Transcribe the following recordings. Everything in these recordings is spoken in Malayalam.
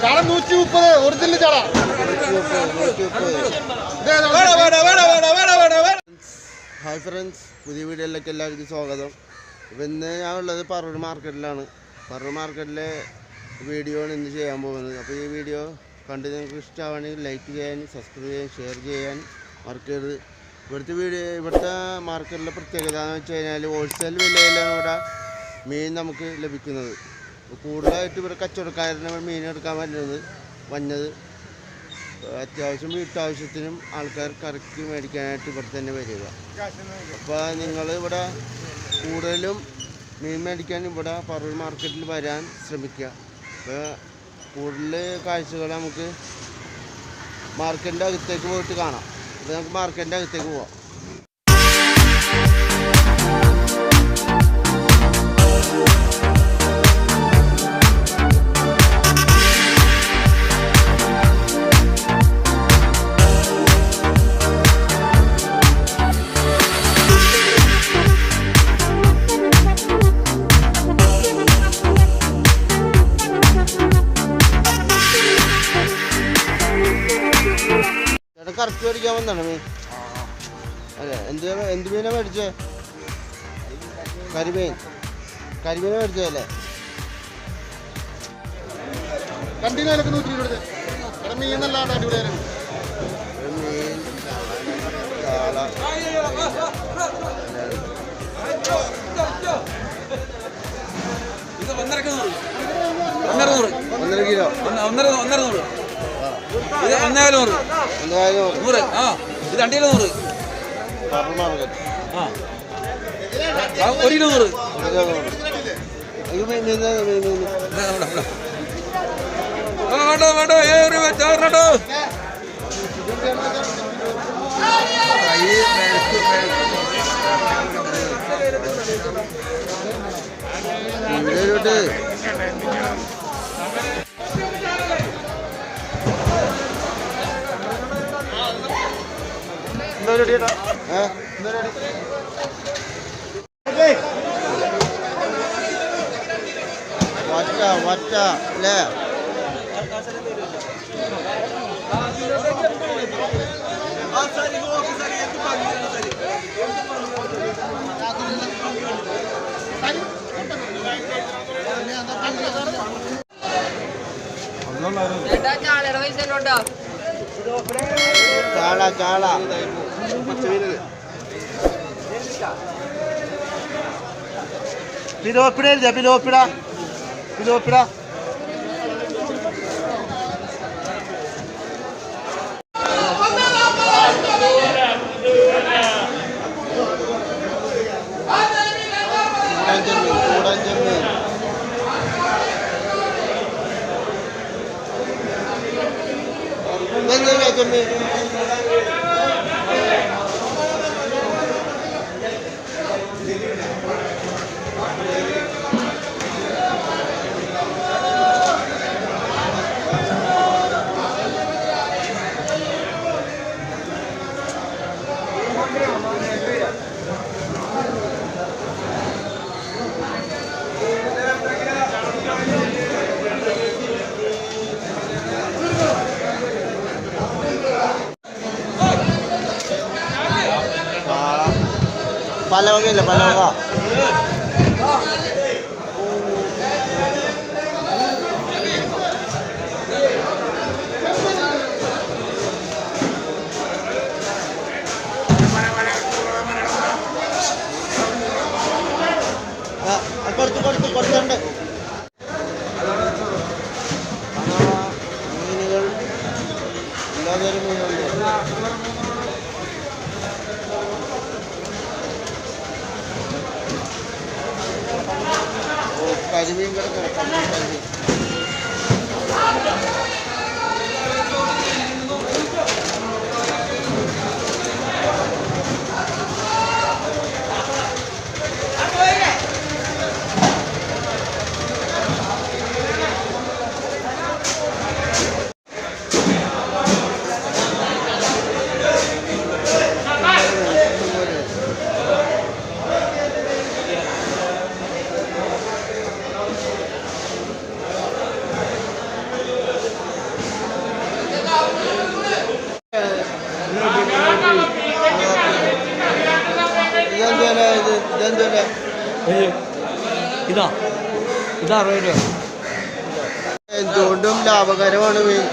ഒറിജിനൽ ചാള. ഹായ് ഫ്രണ്ട്സ്, പുതിയ വീഡിയോയിലേക്ക് എല്ലാവർക്കും സ്വാഗതം. അപ്പോൾ ഇന്ന് ഞാൻ ഉള്ളത് പറവൂർ മാർക്കറ്റിലാണ്. പറവൂർ മാർക്കറ്റിലെ വീഡിയോ ആണ് ഇന്ന് ചെയ്യാൻ പോകുന്നത്. അപ്പോൾ ഈ വീഡിയോ കണ്ട് നിങ്ങൾക്ക് ഇഷ്ടമാണെങ്കിൽ ലൈക്ക് ചെയ്യാനും സബ്സ്ക്രൈബ് ചെയ്യാനും ഷെയർ ചെയ്യാനും മറക്കരുത്. ഇവിടുത്തെ മാർക്കറ്റിലെ പ്രത്യേകത എന്ന് വെച്ച് കഴിഞ്ഞാൽ ഹോൾസെയിൽ വിലയിലാണ് ഇവിടെ മീൻ നമുക്ക് ലഭിക്കുന്നത്. കൂടുതലായിട്ട് ഇവിടെ കച്ചവടക്കാരന് മീൻ എടുക്കാൻ വന്നത് അത്യാവശ്യം വീട്ടാവശ്യത്തിനും ആൾക്കാർ കറക്കി മേടിക്കാനായിട്ട് ഇവിടെ തന്നെ വരിക. അപ്പോൾ നിങ്ങൾ ഇവിടെ കൂടുതലും മീൻ മേടിക്കാൻ ഇവിടെ പറവൂർ മാർക്കറ്റിൽ വരാൻ ശ്രമിക്കുക. അപ്പോൾ കൂടുതൽ കാഴ്ചകൾ നമുക്ക് മാർക്കറ്റിൻ്റെ അകത്തേക്ക് പോയിട്ട് കാണാം. അപ്പോൾ നമുക്ക് മാർക്കറ്റിൻ്റെ അകത്തേക്ക് പോവാം. കറക്റ്റ് മേടിക്കാൻ വന്നാണ് മീൻ. അതെ, എന്ത് മീനാ മേടിച്ചേ? കരിമീൻ മേടിച്ചതല്ലേ? കണ്ടിനൊക്കെ 100 രൂപ മീൻ നല്ലാണ്ട് അടിപൊളിയായിരുന്നു. മീൻ ചാള 1.5 കിലോ. ഇത് 1,100. ആ, ഇത് 2 കിലോ 100. ആ, 1 കിലോ 100. വേണ്ടോ വറ്റ അല്ലേ? ചാള പിലോപ്പിട പലവകയില്ല പലവക. കൊടുത്തുണ്ട് മീനുകൾ എല്ലാതരം മീനുണ്ട്. ഇത് 60 രൂപ. എന്തുകൊണ്ടും ലാഭകരമാണ് മീൻ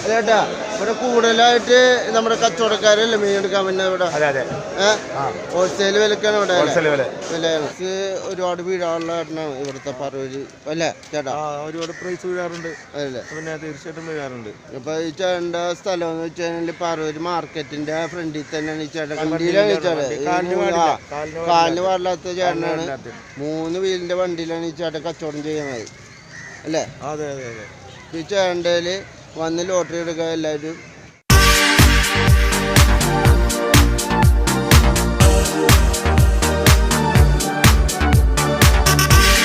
ചേട്ടാ. ഇവിടെ കൂടുതലായിട്ട് നമ്മുടെ കച്ചവടക്കാരല്ലേ മീൻ എടുക്കാൻ പിന്നെ ഇവിടെ ഹോൾസെയിൽ വിലക്കാണ് ഇവിടെ വിലയാണ്. ഒരുപാട് വീഴാനുള്ള കാരണമാണ് ഇവിടുത്തെ പറവൂര് അല്ലേ ചേട്ടാ? ഒരുപാട് പ്രൈസ് വീഴാറുണ്ട്. അതല്ലേ, പിന്നെ തീർച്ചയായിട്ടും വീഴാറുണ്ട്. ഇപ്പൊ ഈ ചേട്ടൻ്റെ സ്ഥലം എന്ന് വെച്ച് കഴിഞ്ഞാൽ പറവൂര് മാർക്കറ്റിന്റെ ഫ്രണ്ടിൽ തന്നെയാണ് ഈ ചേട്ടൻ. വണ്ടിയിലാണ് ഈ ചേട്ടൻ, കാലിന് പാടില്ലാത്ത ചേട്ടനാണ്. 3 വീലിന്റെ വണ്ടിയിലാണ് ഈ ചേട്ടൻ കച്ചവടം ചെയ്യുന്നത് അല്ലേ? അതെ അതെ അതെ. ഈ ചേട്ടൻ്റെ വന്ന് ലോട്ടറി എടുക്കാൻ എല്ലാവരും